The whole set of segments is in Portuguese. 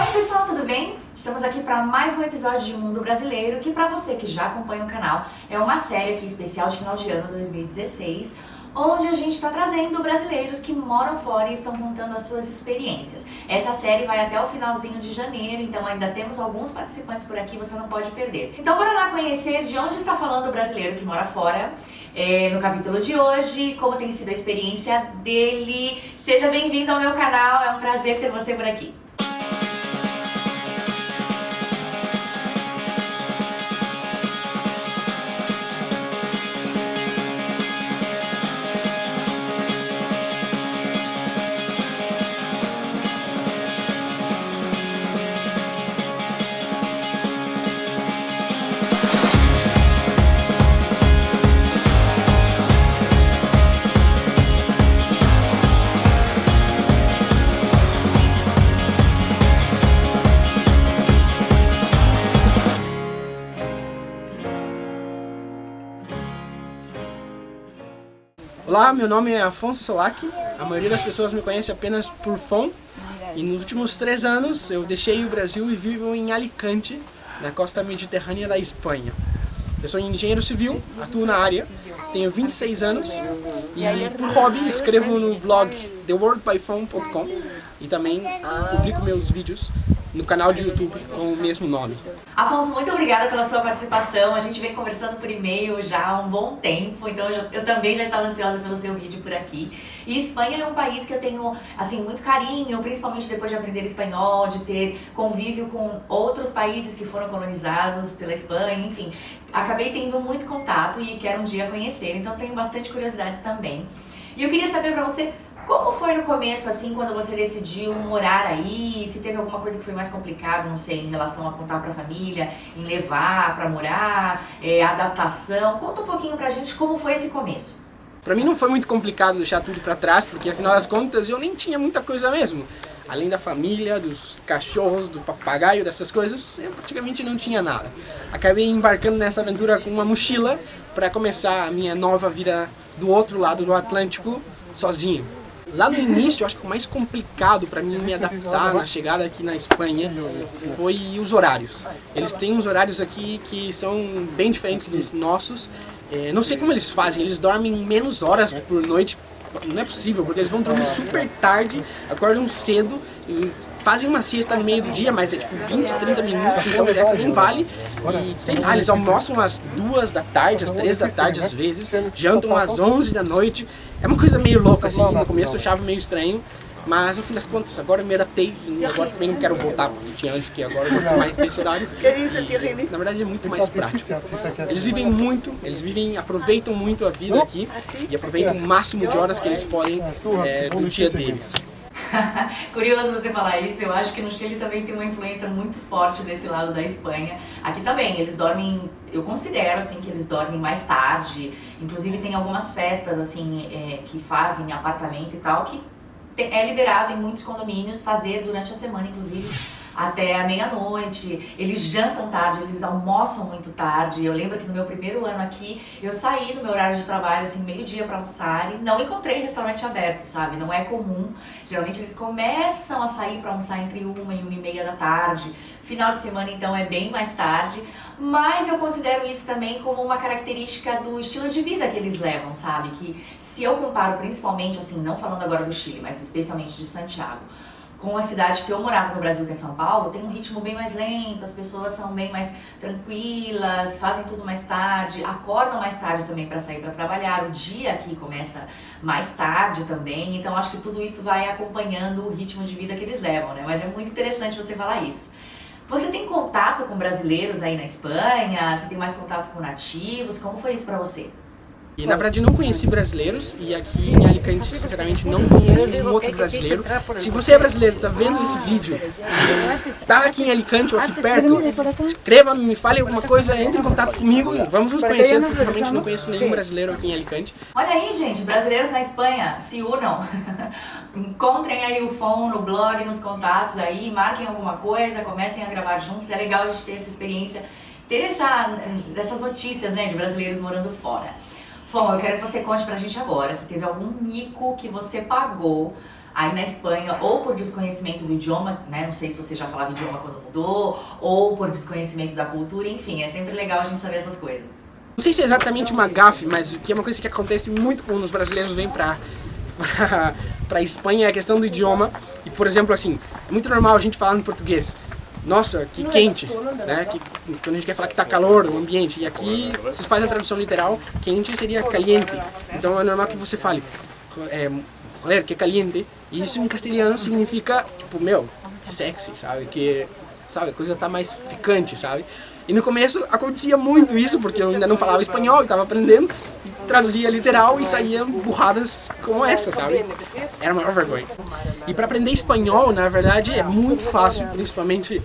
Oi pessoal, tudo bem? Estamos aqui para mais um episódio de Mundo Brasileiro, que para você que já acompanha o canal, é uma série aqui especial de final de ano 2016, onde a gente está trazendo brasileiros que moram fora e estão contando as suas experiências. Essa série vai até o finalzinho de janeiro, então ainda temos alguns participantes por aqui, você não pode perder. Então bora lá conhecer de onde está falando o brasileiro que mora fora, no capítulo de hoje, como tem sido a experiência dele. Seja bem-vindo ao meu canal, é um prazer ter você por aqui. Olá, meu nome é Afonso Solak, a maioria das pessoas me conhece apenas por Fon, e nos últimos 3 anos eu deixei o Brasil e vivo em Alicante, na costa mediterrânea da Espanha. Eu sou engenheiro civil, atuo na área, tenho 26 anos e por hobby escrevo no blog theworldbyfon.com e também publico meus vídeos no canal de YouTube com o mesmo nome. Afonso, muito obrigada pela sua participação. A gente vem conversando por e-mail já há um bom tempo, então eu também já estava ansiosa pelo seu vídeo por aqui. E Espanha é um país que eu tenho assim muito carinho, principalmente depois de aprender espanhol, de ter convívio com outros países que foram colonizados pela Espanha, enfim. Acabei tendo muito contato e quero um dia conhecer, então tenho bastante curiosidades também. E eu queria saber para você, como foi no começo, assim, quando você decidiu morar aí? Se teve alguma coisa que foi mais complicada, não sei, em relação a contar pra família, em levar pra morar, adaptação. Conta um pouquinho pra gente como foi esse começo. Pra mim não foi muito complicado deixar tudo pra trás, porque afinal das contas eu nem tinha muita coisa mesmo. Além da família, dos cachorros, do papagaio, dessas coisas, eu praticamente não tinha nada. Acabei embarcando nessa aventura com uma mochila pra começar a minha nova vida do outro lado do Atlântico, sozinho. Lá no início, eu acho que o mais complicado para mim me adaptar na chegada aqui na Espanha foi os horários. Eles têm uns horários aqui que são bem diferentes dos nossos. Não sei como eles fazem, eles dormem menos horas por noite. Não é possível, porque eles vão dormir super tarde, acordam cedo, fazem uma siesta no meio do dia, mas é tipo 20, 30 minutos, então essa nem vale. E sei lá, eles almoçam às 2 da tarde, às 3 da tarde às vezes, jantam às 11 da noite. É uma coisa meio louca assim, no começo eu achava meio estranho, mas no fim das contas agora eu me adaptei e agora também não quero voltar porque tinha antes, que agora eu gosto mais desse horário. E, na verdade é muito mais prático. Eles vivem muito, aproveitam muito a vida aqui e aproveitam o máximo de horas que eles podem do dia deles. Curioso você falar isso, eu acho que no Chile também tem uma influência muito forte desse lado da Espanha. Aqui também, eles dormem, eu considero assim que eles dormem mais tarde, inclusive tem algumas festas assim que fazem em apartamento e tal, que é liberado em muitos condomínios fazer durante a semana, inclusive até a meia-noite. Eles jantam tarde, eles almoçam muito tarde. Eu lembro que no meu primeiro ano aqui, eu saí no meu horário de trabalho, assim, meio-dia para almoçar e não encontrei restaurante aberto, sabe? Não é comum. Geralmente eles começam a sair para almoçar entre 1 e 1h30 da tarde. Final de semana, então, é bem mais tarde. Mas eu considero isso também como uma característica do estilo de vida que eles levam, sabe? Que se eu comparo principalmente, assim, não falando agora do Chile, mas especialmente de Santiago, com a cidade que eu morava no Brasil, que é São Paulo, tem um ritmo bem mais lento, as pessoas são bem mais tranquilas, fazem tudo mais tarde, acordam mais tarde também para sair para trabalhar, o dia aqui começa mais tarde também, então acho que tudo isso vai acompanhando o ritmo de vida que eles levam, né? Mas é muito interessante você falar isso. Você tem contato com brasileiros aí na Espanha? Você tem mais contato com nativos? Como foi isso para você? E na verdade não conheci brasileiros e aqui em Alicante sinceramente não conheço nenhum outro brasileiro. Se você é brasileiro, tá vendo esse vídeo, tá aqui em Alicante ou aqui perto, escreva-me, me fale alguma coisa, entre em contato comigo e vamos nos conhecer, porque realmente não conheço nenhum brasileiro aqui em Alicante. Olha aí, gente, brasileiros na Espanha, se unam. Encontrem aí o Fon no blog, nos contatos aí, marquem alguma coisa, comecem a gravar juntos. É legal a gente ter essa experiência, ter essas notícias, né, de brasileiros morando fora. Bom, eu quero que você conte pra gente agora se teve algum mico que você pagou aí na Espanha, ou por desconhecimento do idioma, né? Não sei se você já falava idioma quando mudou, ou por desconhecimento da cultura, enfim, é sempre legal a gente saber essas coisas. Não sei se é exatamente uma gafe, mas o que é uma coisa que acontece muito quando os brasileiros vêm pra Espanha é a questão do idioma. E, por exemplo, assim, é muito normal a gente falar em português. Nossa, que quente, né? Quando a gente quer falar que tá calor o ambiente. E aqui, se faz a tradução literal, quente seria caliente. Então é normal que você fale, joder, que caliente. E isso em castelhano significa, tipo, meu, sexy, sabe? Que, sabe, a coisa tá mais picante, sabe? E no começo acontecia muito isso, porque eu ainda não falava espanhol, estava aprendendo, e traduzia literal e saía burradas como essa, sabe? Era a maior vergonha. E para aprender espanhol, na verdade, é muito fácil, principalmente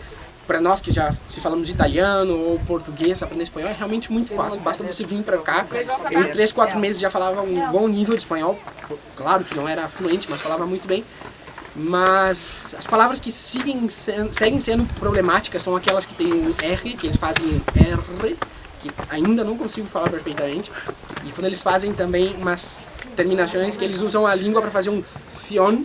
para nós que já se falamos italiano ou português, aprender espanhol é realmente muito fácil. Basta você vir para cá, eu em 3, 4 meses já falava um bom nível de espanhol, claro que não era fluente, mas falava muito bem. Mas as palavras que seguem sendo problemáticas são aquelas que tem um R, que eles fazem R, que ainda não consigo falar perfeitamente. E quando eles fazem também umas terminações que eles usam a língua para fazer um fion,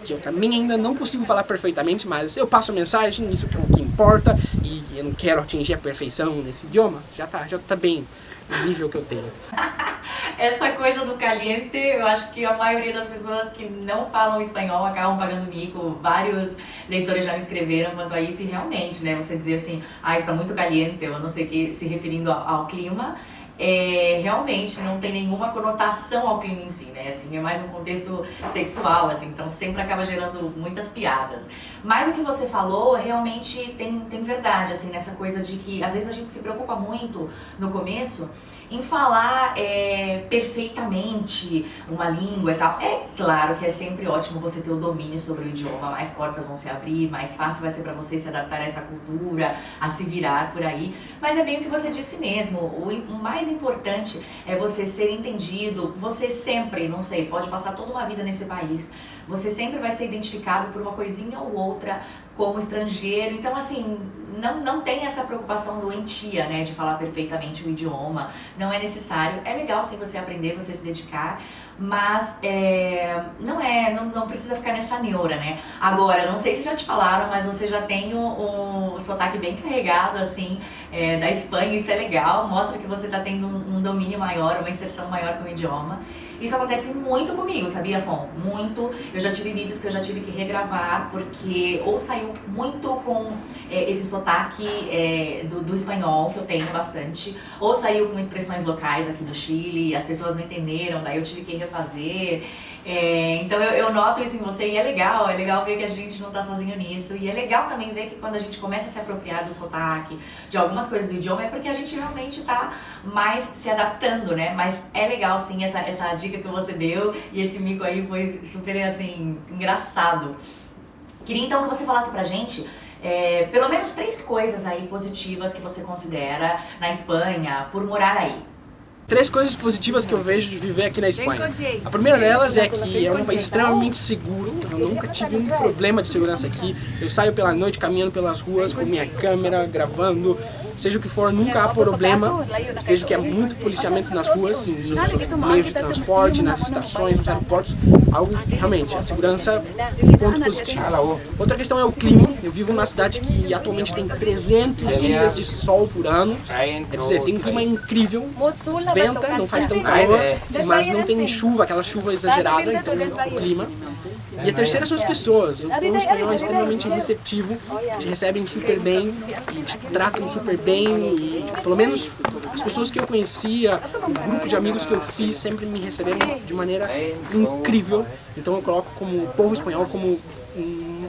que eu também ainda não consigo falar perfeitamente, mas eu passo a mensagem, isso que é o que importa, e eu não quero atingir a perfeição nesse idioma, já tá bem o nível que eu tenho. Essa coisa do caliente, eu acho que a maioria das pessoas que não falam espanhol acabam pagando mico. Vários leitores já me escreveram quanto a isso e realmente, né, você dizer assim, está muito caliente, eu não sei o que, se referindo ao clima, realmente não tem nenhuma conotação ao clima em si, né, assim, é mais um contexto sexual, assim, então sempre acaba gerando muitas piadas. Mas o que você falou realmente tem verdade, assim, nessa coisa de que às vezes a gente se preocupa muito no começo em falar perfeitamente uma língua e tal. É claro que é sempre ótimo você ter o domínio sobre o idioma, mais portas vão se abrir, mais fácil vai ser para você se adaptar a essa cultura, a se virar por aí. Mas é bem o que você disse mesmo, o mais importante é você ser entendido, você sempre, não sei, pode passar toda uma vida nesse país, você sempre vai ser identificado por uma coisinha ou outra como estrangeiro, então assim, não tem essa preocupação doentia, né, de falar perfeitamente o idioma, não é necessário, é legal sim você aprender, você se dedicar, mas não precisa ficar nessa neura, né. Agora, não sei se já te falaram, mas você já tem o sotaque bem carregado, assim, da Espanha, isso é legal, mostra que você tá tendo um domínio maior, uma inserção maior com o idioma. Isso acontece muito comigo, sabia, Fon? Muito. Eu já tive vídeos que eu já tive que regravar, porque ou saiu muito com esse sotaque do espanhol, que eu tenho bastante, ou saiu com expressões locais aqui do Chile, as pessoas não entenderam, daí eu tive que refazer. Então eu noto isso em você e é legal ver que a gente não tá sozinho nisso. E é legal também ver que quando a gente começa a se apropriar do sotaque, de algumas coisas do idioma, é porque a gente realmente tá mais se adaptando, né? Mas é legal sim essa dica que você deu e esse mico aí foi super, assim, engraçado. Queria então que você falasse pra gente pelo menos 3 coisas aí positivas que você considera na Espanha por morar aí. 3 coisas positivas que eu vejo de viver aqui na Espanha. A primeira delas é que é um país extremamente seguro, eu nunca tive um problema de segurança aqui. Eu saio pela noite caminhando pelas ruas com minha câmera, gravando, seja o que for, nunca há problema. Vejo que há muito policiamento nas ruas, nos meios de transporte, nas estações, nos aeroportos. Algo, realmente, a segurança é um ponto positivo. Outra questão é o clima. Eu vivo numa cidade que atualmente tem 300 dias de sol por ano. Quer dizer, tem um clima incrível. Venta, não faz tão calor, mas não tem chuva, aquela chuva exagerada, então o clima. E a terceira são as pessoas. O povo espanhol é extremamente receptivo, te recebem super bem e te tratam super bem. E pelo menos as pessoas que eu conhecia, o grupo de amigos que eu fiz, sempre me receberam de maneira incrível. Então eu coloco como o povo espanhol como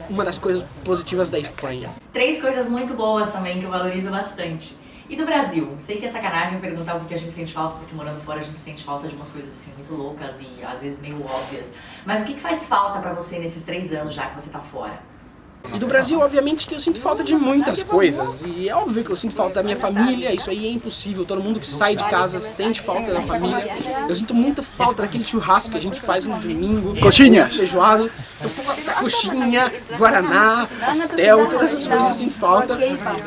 uma das coisas positivas da Espanha. 3 coisas muito boas também que eu valorizo bastante. E do Brasil? Sei que é sacanagem perguntar o que a gente sente falta, porque morando fora a gente sente falta de umas coisas assim muito loucas e às vezes meio óbvias. Mas o que faz falta pra você nesses 3 anos já que você tá fora? E do Brasil, obviamente, que eu sinto falta de muitas coisas. E é óbvio que eu sinto falta da minha família, isso aí é impossível. Todo mundo que sai de casa sente falta da família. Eu sinto muita falta daquele churrasco que a gente faz no domingo. Coxinhas! Feijoada. Eu falta da coxinha, guaraná, pastel, todas essas coisas eu sinto falta.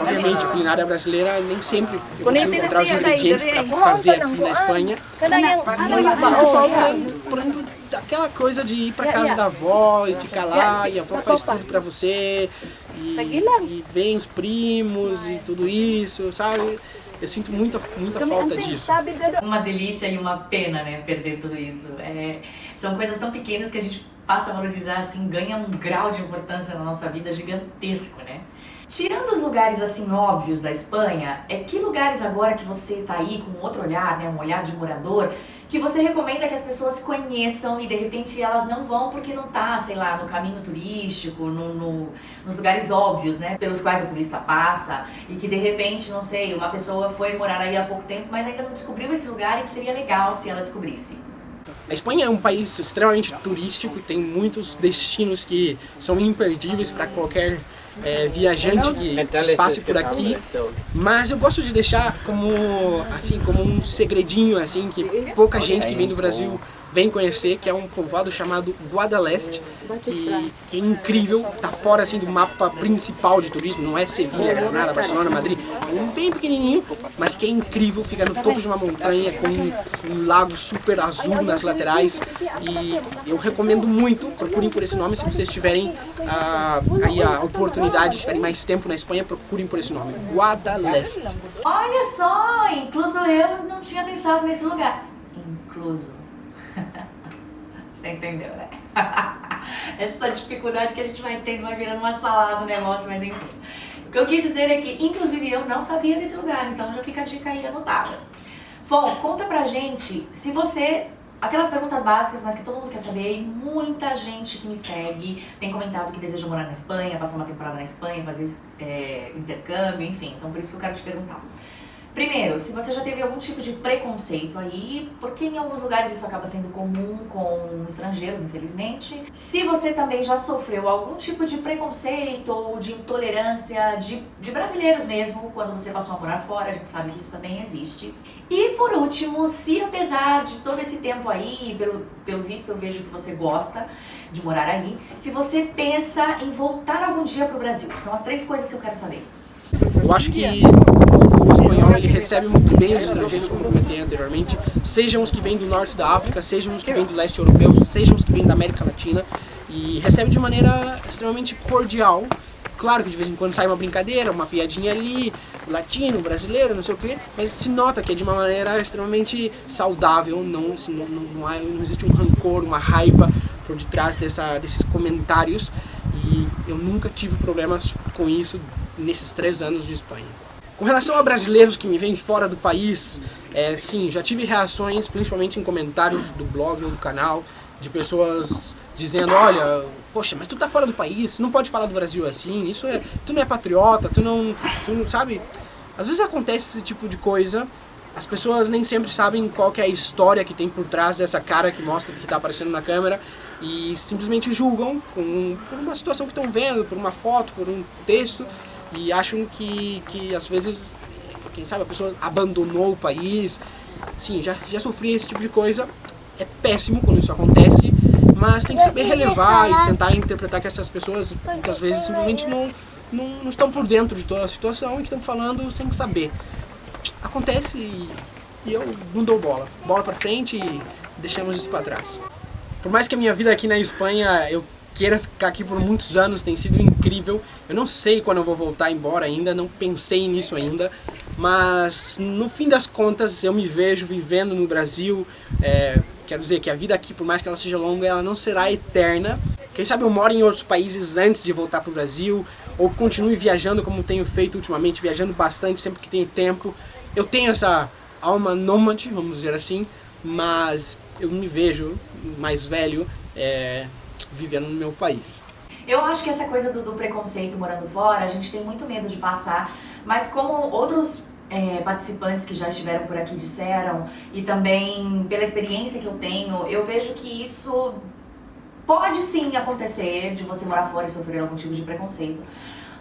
Obviamente, a culinária brasileira nem sempre eu consigo encontrar os ingredientes para fazer aqui na Espanha. E eu sinto falta, por exemplo, aquela coisa de ir pra casa da avó e ficar lá, e a avó faz tudo pra você, e vem os primos e tudo isso, sabe? Eu sinto muita falta disso. Uma delícia e uma pena, né, perder tudo isso. São coisas tão pequenas que a gente passa a valorizar, assim, ganha um grau de importância na nossa vida gigantesco, né? Tirando os lugares, assim, óbvios da Espanha, que lugares agora que você tá aí com outro olhar, né, um olhar de morador, que você recomenda que as pessoas conheçam e de repente elas não vão porque não tá, sei lá, no caminho turístico, nos lugares óbvios, né, pelos quais o turista passa, e que de repente, não sei, uma pessoa foi morar aí há pouco tempo, mas ainda não descobriu esse lugar e que seria legal se ela descobrisse? A Espanha é um país extremamente turístico, tem muitos destinos que são imperdíveis para qualquer viajante que passe por aqui, mas eu gosto de deixar como um segredinho assim que pouca gente que vem do Brasil vem conhecer, que é um povoado chamado Guadalest, que é incrível, tá fora assim do mapa principal de turismo, não é Sevilha, Granada, Barcelona, Madrid, é um bem pequenininho, mas que é incrível, fica no topo de uma montanha com um lago super azul nas laterais, e eu recomendo muito, procurem por esse nome se vocês tiverem aí a oportunidade, tiverem mais tempo na Espanha, procurem por esse nome, Guadalest. Olha só, incluso eu não tinha pensado nesse lugar. Incluso. Você entendeu, né? Essa dificuldade que a gente vai tendo vai virando uma salada o negócio, mas enfim. O que eu quis dizer é que, inclusive, eu não sabia desse lugar, então já fica a dica aí anotada. Bom, conta pra gente se você... Aquelas perguntas básicas, mas que todo mundo quer saber, e muita gente que me segue tem comentado que deseja morar na Espanha, passar uma temporada na Espanha, fazer intercâmbio, enfim. Então por isso que eu quero te perguntar. Primeiro, se você já teve algum tipo de preconceito aí, porque em alguns lugares isso acaba sendo comum com estrangeiros, infelizmente. Se você também já sofreu algum tipo de preconceito ou de intolerância de brasileiros mesmo, quando você passou a morar fora, a gente sabe que isso também existe. E por último, se apesar de todo esse tempo aí, pelo visto eu vejo que você gosta de morar aí, se você pensa em voltar algum dia pro Brasil. São as 3 coisas que eu quero saber. Eu acho que o espanhol ele recebe muito bem os estrangeiros, como eu comentei anteriormente, sejam os que vêm do norte da África, sejam os que vêm do leste europeu, sejam os que vêm da América Latina, e recebe de maneira extremamente cordial. Claro que de vez em quando sai uma brincadeira, uma piadinha ali, latino, brasileiro, não sei o quê, mas se nota que é de uma maneira extremamente saudável, não existe um rancor, uma raiva por detrás desses comentários, e eu nunca tive problemas com isso nesses 3 anos de Espanha. Com relação a brasileiros que me vêm fora do país, sim, já tive reações, principalmente em comentários do blog ou do canal, de pessoas dizendo, olha, poxa, mas tu tá fora do país, não pode falar do Brasil assim, tu não é patriota, tu não sabe? Às vezes acontece esse tipo de coisa, as pessoas nem sempre sabem qual que é a história que tem por trás dessa cara que mostra que tá aparecendo na câmera, e simplesmente julgam por uma situação que estão vendo, por uma foto, por um texto, e acham que às vezes, quem sabe, a pessoa abandonou o país. Sim, já sofri esse tipo de coisa, é péssimo quando isso acontece, mas tem que saber relevar e tentar interpretar que essas pessoas, muitas vezes, simplesmente não estão por dentro de toda a situação e que estão falando sem saber. Acontece e eu não dou bola pra frente e deixamos isso pra trás. Por mais que a minha vida aqui na Espanha, eu queira ficar aqui por muitos anos, tem sido incrível. Eu não sei quando eu vou voltar embora ainda, não pensei nisso ainda, mas no fim das contas eu me vejo vivendo no Brasil. Quero dizer que a vida aqui, por mais que ela seja longa, ela não será eterna. Quem sabe eu moro em outros países antes de voltar para o Brasil, ou continue viajando como tenho feito ultimamente, viajando bastante sempre que tenho tempo. Eu tenho essa alma nômade, vamos dizer assim, mas eu me vejo mais velho vivendo no meu país. Eu acho que essa coisa do preconceito morando fora, a gente tem muito medo de passar, mas como outros participantes que já estiveram por aqui disseram, e também pela experiência que eu tenho, eu vejo que isso pode sim acontecer, de você morar fora e sofrer algum tipo de preconceito.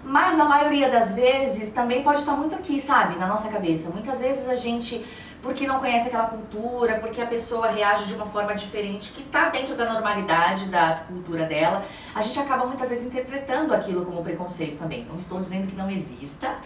Mas na maioria das vezes também pode estar muito aqui, sabe, na nossa cabeça. Muitas vezes a gente, porque não conhece aquela cultura, porque a pessoa reage de uma forma diferente, que está dentro da normalidade da cultura dela, a gente acaba muitas vezes interpretando aquilo como preconceito também. Não estou dizendo que não exista,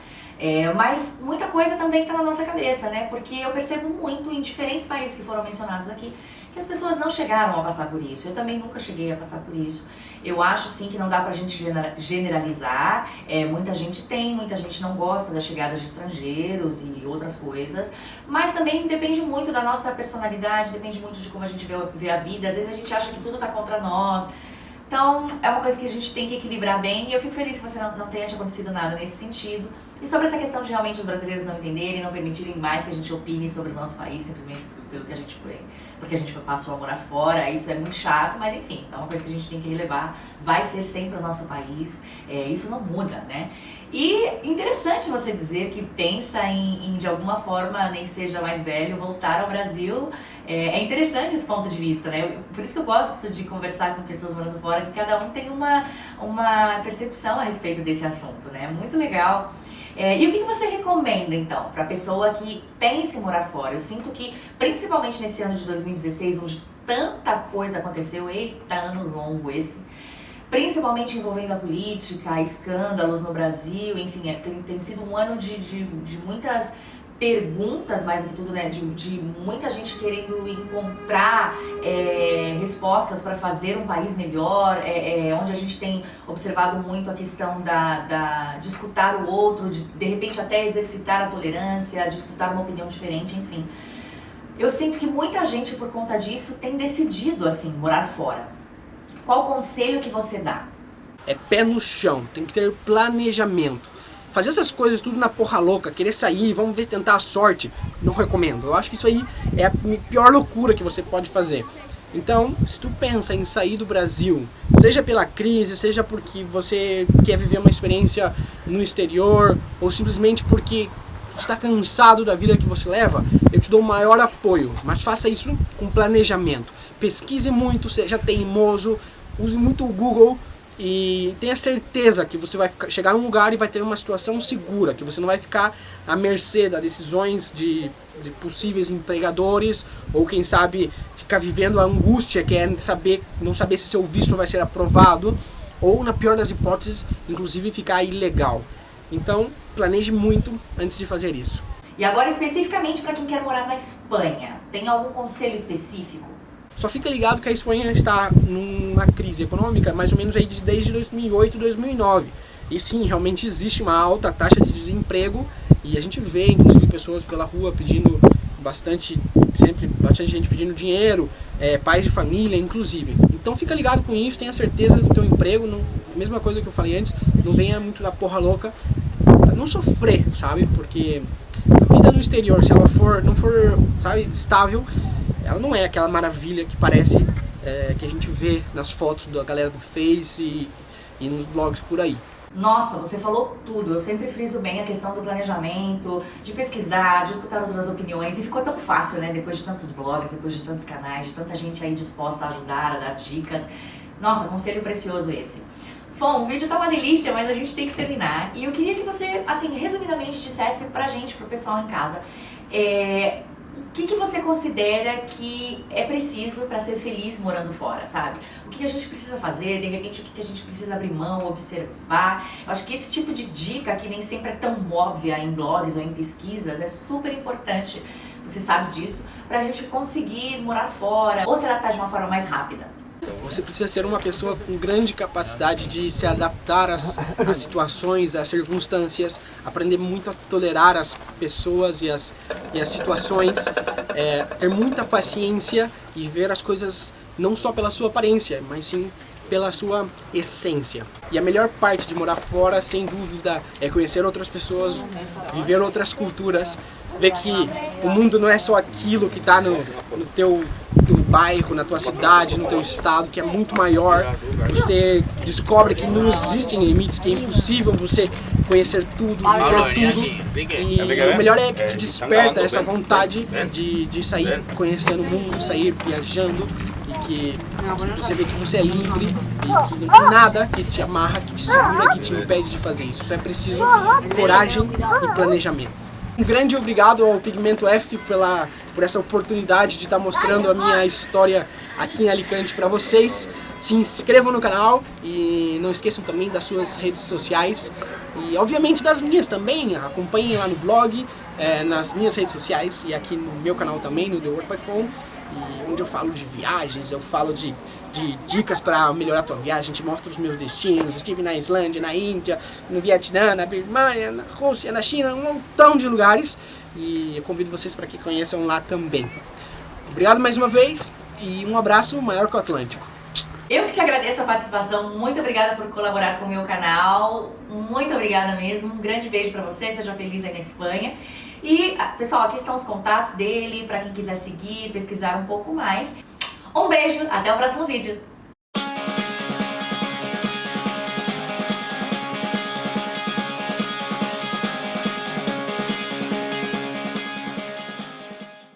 mas muita coisa também está na nossa cabeça, né? Porque eu percebo muito em diferentes países que foram mencionados aqui, que as pessoas não chegaram a passar por isso. Eu também nunca cheguei a passar por isso. Eu acho sim que não dá pra gente generalizar, muita gente tem, muita gente não gosta da chegada de estrangeiros e outras coisas, mas também depende muito da nossa personalidade, depende muito de como a gente vê a vida. Às vezes a gente acha que tudo tá contra nós. Então, é uma coisa que a gente tem que equilibrar bem, e eu fico feliz que você não tenha te acontecido nada nesse sentido. E sobre essa questão de realmente os brasileiros não entenderem, não permitirem mais que a gente opine sobre o nosso país, simplesmente pelo que a gente foi, porque a gente passou a morar fora, isso é muito chato, mas enfim, é uma coisa que a gente tem que relevar, vai ser sempre o nosso país, isso não muda, né? E interessante você dizer que pensa em de alguma forma, nem que seja mais velho, voltar ao Brasil. É interessante esse ponto de vista, né? Por isso que eu gosto de conversar com pessoas morando fora, que cada um tem uma percepção a respeito desse assunto, né? Muito legal. E o que você recomenda, então, para a pessoa que pensa em morar fora? Eu sinto que, principalmente nesse ano de 2016, onde tanta coisa aconteceu, eita, ano longo esse, principalmente envolvendo a política, escândalos no Brasil, enfim, tem sido um ano de muitas perguntas, mais do que tudo, né, de muita gente querendo encontrar respostas para fazer um país melhor, onde a gente tem observado muito a questão de escutar o outro, de repente até exercitar a tolerância, de escutar uma opinião diferente, enfim. Eu sinto que muita gente, por conta disso, tem decidido, assim, morar fora. Qual conselho que você dá? É pé no chão, tem que ter planejamento. Fazer essas coisas tudo na porra louca, querer sair, vamos ver, tentar a sorte, não recomendo. Eu acho que isso aí é a pior loucura que você pode fazer. Então, se tu pensa em sair do Brasil, seja pela crise, seja porque você quer viver uma experiência no exterior, ou simplesmente porque você está cansado da vida que você leva, eu te dou o maior apoio. Mas faça isso com planejamento. Pesquise muito, seja teimoso, use muito o Google, e tenha certeza que você vai chegar num lugar e vai ter uma situação segura, que você não vai ficar à mercê das decisões de possíveis empregadores, ou quem sabe ficar vivendo a angústia que é não saber se seu visto vai ser aprovado, ou na pior das hipóteses, inclusive ficar ilegal. Então, planeje muito antes de fazer isso. E agora especificamente para quem quer morar na Espanha, tem algum conselho específico? Só fica ligado que a Espanha está numa crise econômica mais ou menos aí desde 2008, 2009. E sim, realmente existe uma alta taxa de desemprego, e a gente vê inclusive pessoas pela rua pedindo bastante gente pedindo dinheiro, pais de família inclusive. Então fica ligado com isso, tenha certeza do teu emprego, mesma coisa que eu falei antes, não venha muito da porra louca, pra não sofrer, sabe? Porque a vida no exterior, se ela não for, sabe, estável, ela não é aquela maravilha que parece que a gente vê nas fotos da galera do Face e nos blogs por aí. Nossa, você falou tudo. Eu sempre friso bem a questão do planejamento, de pesquisar, de escutar outras opiniões. E ficou tão fácil, né? Depois de tantos blogs, depois de tantos canais, de tanta gente aí disposta a ajudar, a dar dicas. Nossa, conselho precioso esse. Bom, o vídeo tá uma delícia, mas a gente tem que terminar. E eu queria que você, assim, resumidamente dissesse pra gente, pro pessoal em casa, o que você considera que é preciso para ser feliz morando fora, sabe? O que a gente precisa fazer, de repente o que a gente precisa abrir mão, observar. Eu acho que esse tipo de dica, que nem sempre é tão óbvia em blogs ou em pesquisas, é super importante, você sabe disso, pra gente conseguir morar fora ou se adaptar de uma forma mais rápida. Você precisa ser uma pessoa com grande capacidade de se adaptar às situações, às circunstâncias, aprender muito a tolerar as pessoas e as situações, ter muita paciência e ver as coisas não só pela sua aparência, mas sim pela sua essência. E a melhor parte de morar fora, sem dúvida, é conhecer outras pessoas, viver outras culturas, ver que o mundo não é só aquilo que está no teu bairro, na tua cidade, no teu estado, que é muito maior. Você descobre que não existem limites, que é impossível você conhecer tudo, viver tudo. E o melhor é que te desperta essa vontade de sair conhecendo o mundo, sair viajando, e que você vê que você é livre e que não tem nada que te amarra, que te segura, que te impede de fazer isso. Só é preciso coragem e planejamento. Um grande obrigado ao Pigmento F por essa oportunidade de estar mostrando a minha história aqui em Alicante para vocês. Se inscrevam no canal e não esqueçam também das suas redes sociais e obviamente das minhas também. Acompanhem lá no blog, nas minhas redes sociais e aqui no meu canal também, no The Work by Phone. e onde eu falo de viagens, eu falo de dicas para melhorar a tua viagem, a gente mostra os meus destinos. Eu estive na Islândia, na Índia, no Vietnã, na Birmania, na Rússia, na China, um montão de lugares, e eu convido vocês para que conheçam lá também. Obrigado mais uma vez e um abraço maior que o Atlântico. Eu que te agradeço a participação, muito obrigada por colaborar com o meu canal, muito obrigada mesmo, um grande beijo pra você, seja feliz aí na Espanha. E, pessoal, aqui estão os contatos dele, pra quem quiser seguir, pesquisar um pouco mais. Um beijo, até o próximo vídeo!